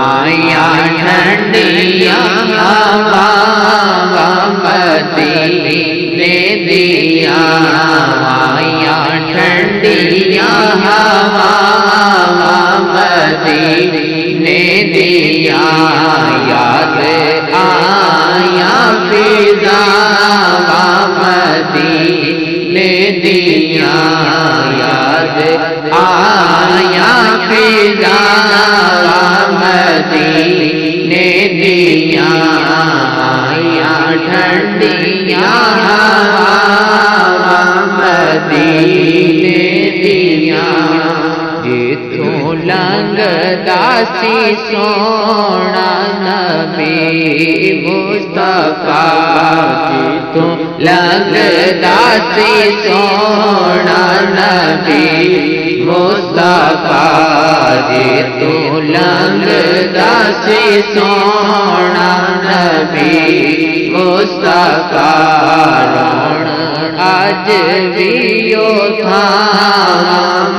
आया ठंडिया हवा मदीने दिया, आया ठंडिया हवा मदीने दिया। याद आया फिजा मदीने दिया, याद आया फिजा मदीने दिया। आया ठंडिया हवा मदीने दिया। जिथों लंघदा सी सोना नबी मुस्तफा, जिथों लंघदा सी सोना नबी मुस्तफा, जिथों लंघदा सी सोना नबी मुस्तफा। रोण अज भी था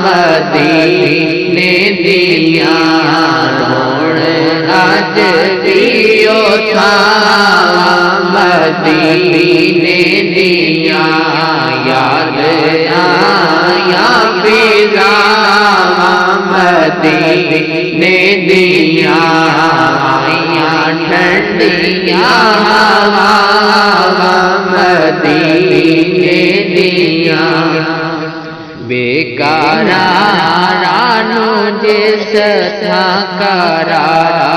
मदीने दिया, रोण अज भी था मदीने दिया। याद आया फिजा मदीने दिया, आया ठंडिया हवा मदीने दिया। बेकरारानु जिस था करारानुदा,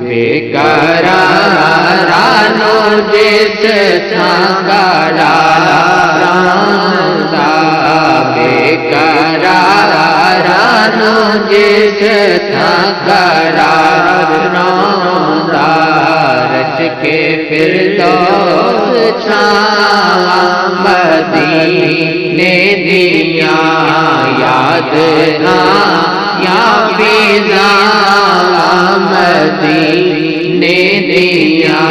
बेकरारानु जिस था करारानुदा, बेकरारानु जिस था करारानुदा। रच के फिरदौस छावा मदीने दिया, याद आया फिजा मदीने दिया।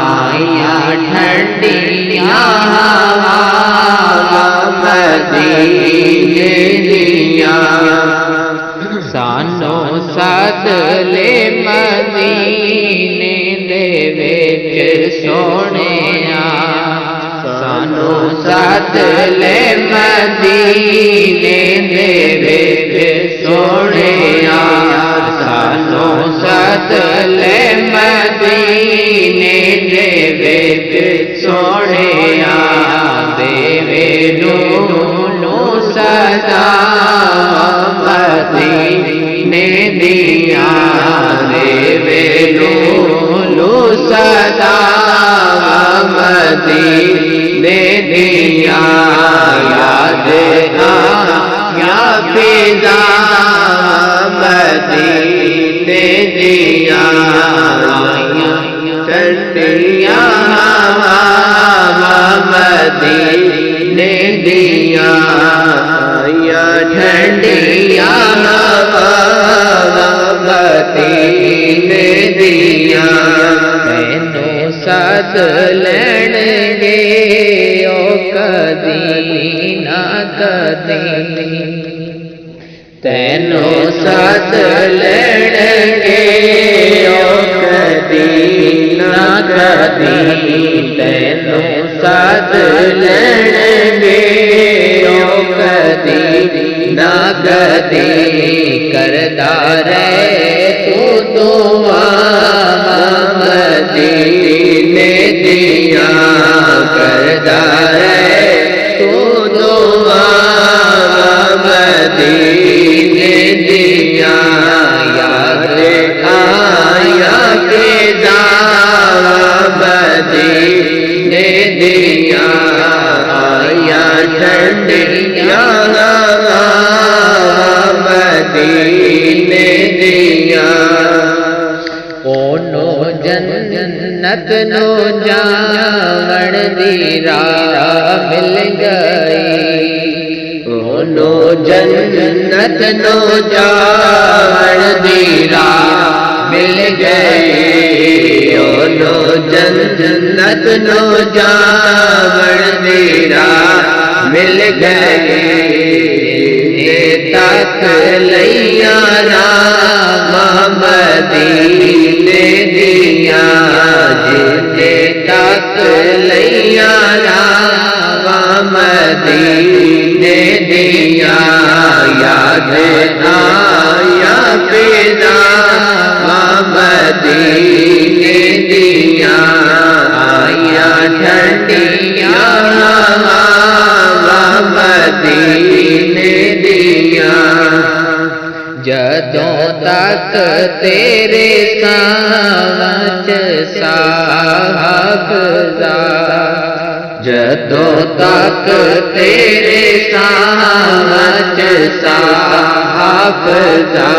आया ठंडिया हवा मदीने दिया। सानो सदले मदीने दे विच सोहणिया, सानो सदले मदीने दे विच सोहणिया, सानो सदले मदीने दे विच सोहणिया। देवे नूनू सदा मदीने दिया, देवे नूनू सदा मदीने दिया। याद आया फिजा मदीने दिया, आया ठंडिया हवा मदीने दिया, आया ठंडिया हवा मदीने दिया। मैनू सद लैणगे ओ कदी ना कदी, तैनू सद लैणगे ओ कदी ना कदी, तैनू सद लैणगे ओ कदी ना कदी। करदा रहे तू दुआ मदीने दिया, करदा रहे तू दुआ मदीने दिया। याद आया फिजा मदीने दिया, आया ठंडिया हवा मदीने दिया। ओनो जन्नत नो जावण दी राह मिल गई, ओनो जन्नत नो जावण दी राह मिल गई, ओनो जन्नत नो जावण दी राह मिल गई। तक लैया फिजा मदीने दिया आया ठंडिया मदीने दिया जदों तक तेरे सावच साहबज़ा जदों तक तेरे सावच साहबज़ा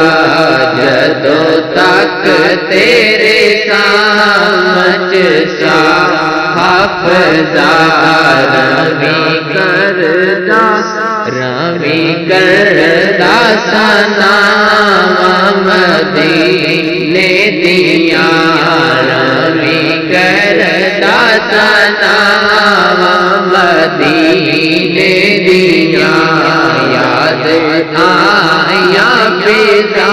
जदों तक तेरे सावच साहबज़ा रवी करदा सनाम मदीने दिया रवी करदा सनाम मदीने दिया याद आया फिजा